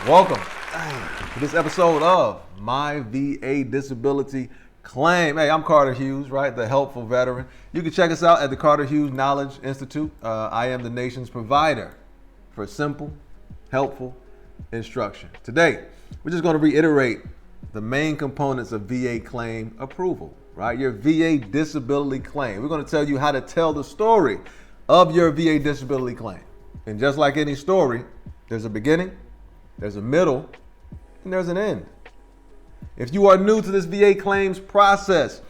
Welcome to this episode of My VA Disability Claim. Hey, I'm Carter Hughes, right? The helpful veteran. You can check us out at the Carter Hughes Knowledge Institute. I am the nation's provider for simple, helpful instruction. Today, we're just going to reiterate the main components of VA claim approval, right? Your VA disability claim. We're going to tell you how to tell the story of your VA disability claim. And just like any story, there's a beginning, there's a middle, and there's an end. If you are new to this VA claims process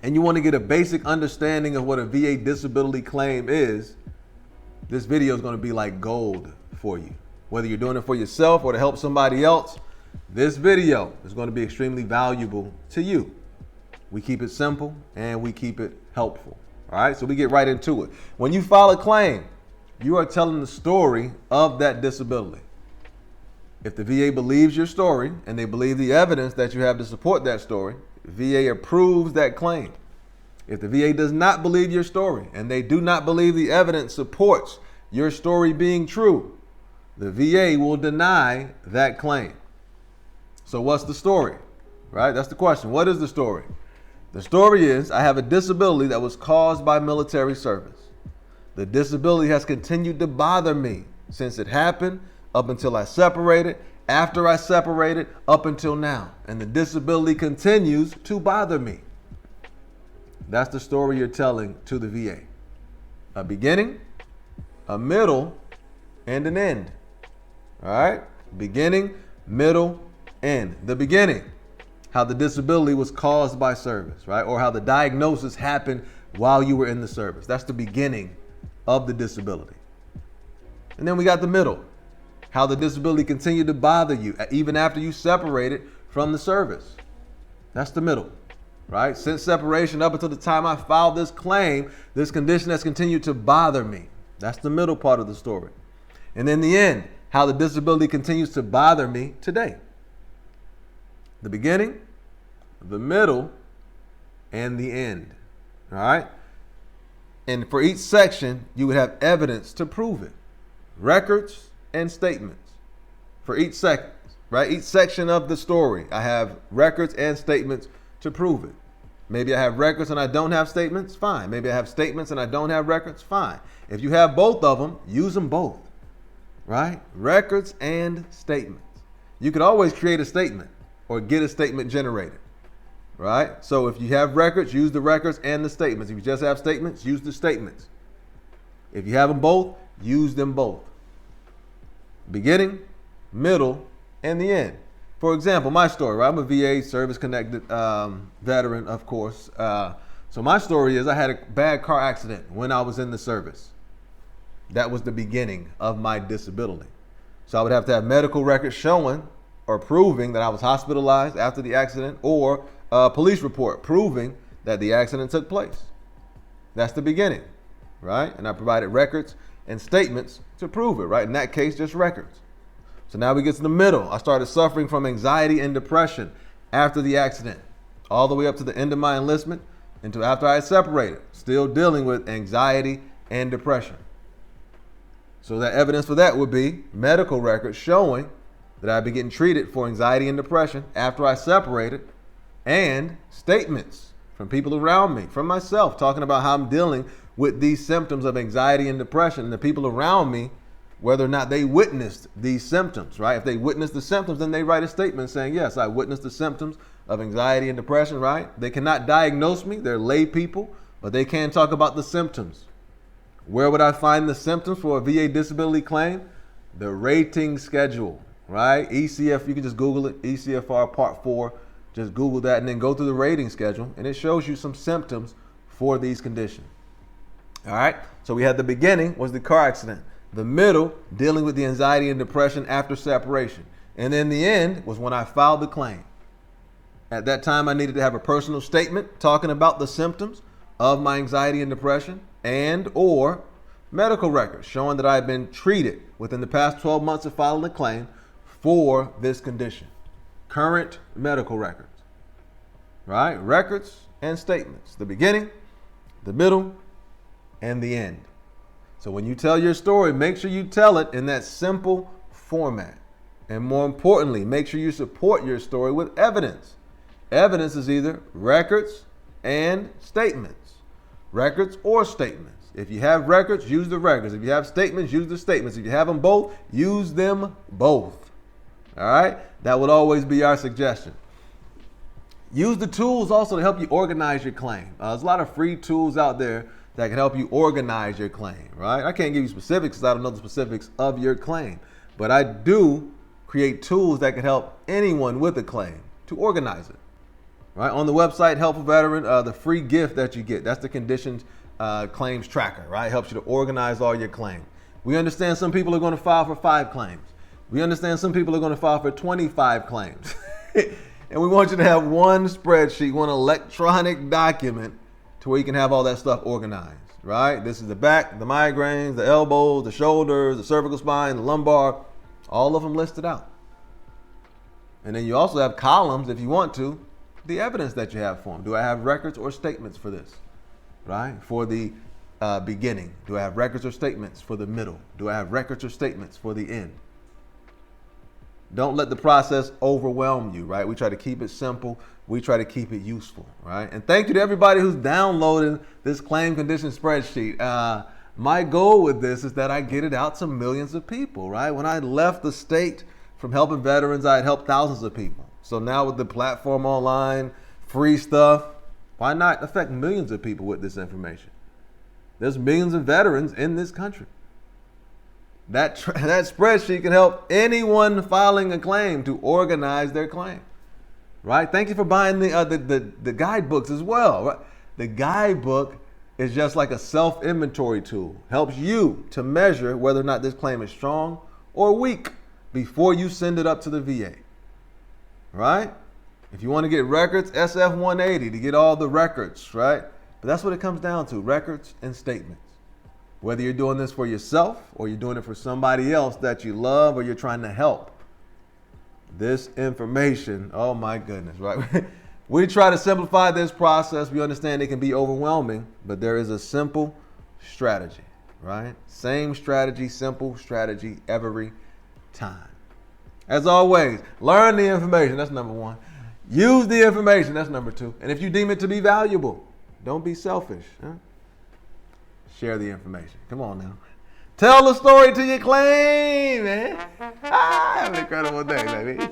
and you want to get a basic understanding of what a VA disability claim is, this video is going to be like gold for you. Whether you're doing it for yourself or to help somebody else, this video is going to be extremely valuable to you. We keep it simple and we keep it helpful. All right, so we get right into it. When you file a claim, you are telling the story of that disability. If the VA believes your story and they believe the evidence that you have to support that story, VA approves that claim. If the VA does not believe your story and they do not believe the evidence supports your story being true, the VA will deny that claim. So what's the story, right? That's the question. What is the story? The story is, I have a disability that was caused by military service. The disability has continued to bother me since it happened, up until I separated, after I separated, up until now. And the disability continues to bother me. That's the story you're telling to the VA. A beginning, a middle, and an end. All right? Beginning, middle, end. The beginning, how the disability was caused by service, right? Or how the diagnosis happened while you were in the service. That's the beginning of the disability. And then we got the middle, how the disability continued to bother you even after you separated from the service. That's the middle, right? Since separation up until the time I filed this claim, this condition has continued to bother me. That's the middle part of the story. And then the end, how the disability continues to bother me today. The beginning, the middle, and the end, all right? And for each section, you would have evidence to prove it. Records and statements. For each section, right? Each section of the story, I have records and statements to prove it. Maybe I have records and I don't have statements, fine. Maybe I have statements and I don't have records, fine. If you have both of them, use them both, right? Records and statements. You could always create a statement or get a statement generated, right? So if you have records, use the records and the statements. If you just have statements, use the statements. If you have them both, use them both. Beginning, middle, and the end. For example, my story, right? I'm a VA service-connected veteran, of course. So my story is I had a bad car accident when I was in the service. That was the beginning of my disability. So I would have to have medical records showing or proving that I was hospitalized after the accident, or a police report proving that the accident took place. That's the beginning, right? And I provided records and statements to prove it, right? In that case, just records. So now we get to the middle. I started suffering from anxiety and depression after the accident, all the way up to the end of my enlistment until after I had separated, still dealing with anxiety and depression. So that evidence for that would be medical records showing that I'd been getting treated for anxiety and depression after I separated, and statements from people around me, from myself, talking about how I'm dealing with these symptoms of anxiety and depression, and the people around me, whether or not they witnessed these symptoms, right? If they witnessed the symptoms, then they write a statement saying, yes, I witnessed the symptoms of anxiety and depression, right? They cannot diagnose me. They're lay people, but they can talk about the symptoms. Where would I find the symptoms for a VA disability claim? The rating schedule, right? ECF, you can just Google it, ECFR Part 4. Just Google that and then go through the rating schedule, and it shows you some symptoms for these conditions. All right, so we had the beginning was the car accident. The middle, dealing with the anxiety and depression after separation. And then the end was when I filed the claim. At that time, I needed to have a personal statement talking about the symptoms of my anxiety and depression, and or medical records showing that I had been treated within the past 12 months of filing the claim for this condition. Current medical records, right? Records and statements. The beginning, the middle, and the end. So when you tell your story, make sure you tell it in that simple format. And more importantly, make sure you support your story with evidence. Evidence is either records and statements. Records or statements. If you have records, use the records. If you have statements, use the statements. If you have them both, use them both. All right? That would always be our suggestion. Use the tools also to help you organize your claim. There's a lot of free tools out there that can help you organize your claim, right? I can't give you specifics because I don't know the specifics of your claim, but I do create tools that can help anyone with a claim to organize it, right? On the website, Helpful Veteran, the free gift that you get, that's the conditions claims tracker, right? It helps you to organize all your claims. We understand some people are going to file for 5 claims. We understand some people are going to file for 25 claims. And we want you to have one spreadsheet, one electronic document to where you can have all that stuff organized, right? This is the back, the migraines, the elbows, the shoulders, the cervical spine, the lumbar, all of them listed out. And then you also have columns, if you want to, the evidence that you have for them. Do I have records or statements for this, right? For the beginning. Do I have records or statements for the middle? Do I have records or statements for the end? Don't let the process overwhelm you, right? We try to keep it simple. We try to keep it useful, right? And thank you to everybody who's downloading this claim condition spreadsheet. My goal with this is that I get it out to millions of people, right? When I left the state from helping veterans, I had helped thousands of people. So now with the platform online, free stuff, why not affect millions of people with this information? There's millions of veterans in this country. That spreadsheet can help anyone filing a claim to organize their claim, right? Thank you for buying the guidebooks as well, right? The guidebook is just like a self-inventory tool. Helps you to measure whether or not this claim is strong or weak before you send it up to the VA, right? If you want to get records, SF 180 to get all the records, right? But that's what it comes down to, records and statements. Whether you're doing this for yourself or you're doing it for somebody else that you love or you're trying to help. This information, oh my goodness, right? We try to simplify this process. We understand it can be overwhelming, but there is a simple strategy, right? Same strategy, simple strategy every time. As always, learn the information. That's number 1. Use the information. That's number 2. And if you deem it to be valuable, don't be selfish. Huh? Share the information. Come on now. Tell the story to your claim, man. Have an incredible day, baby.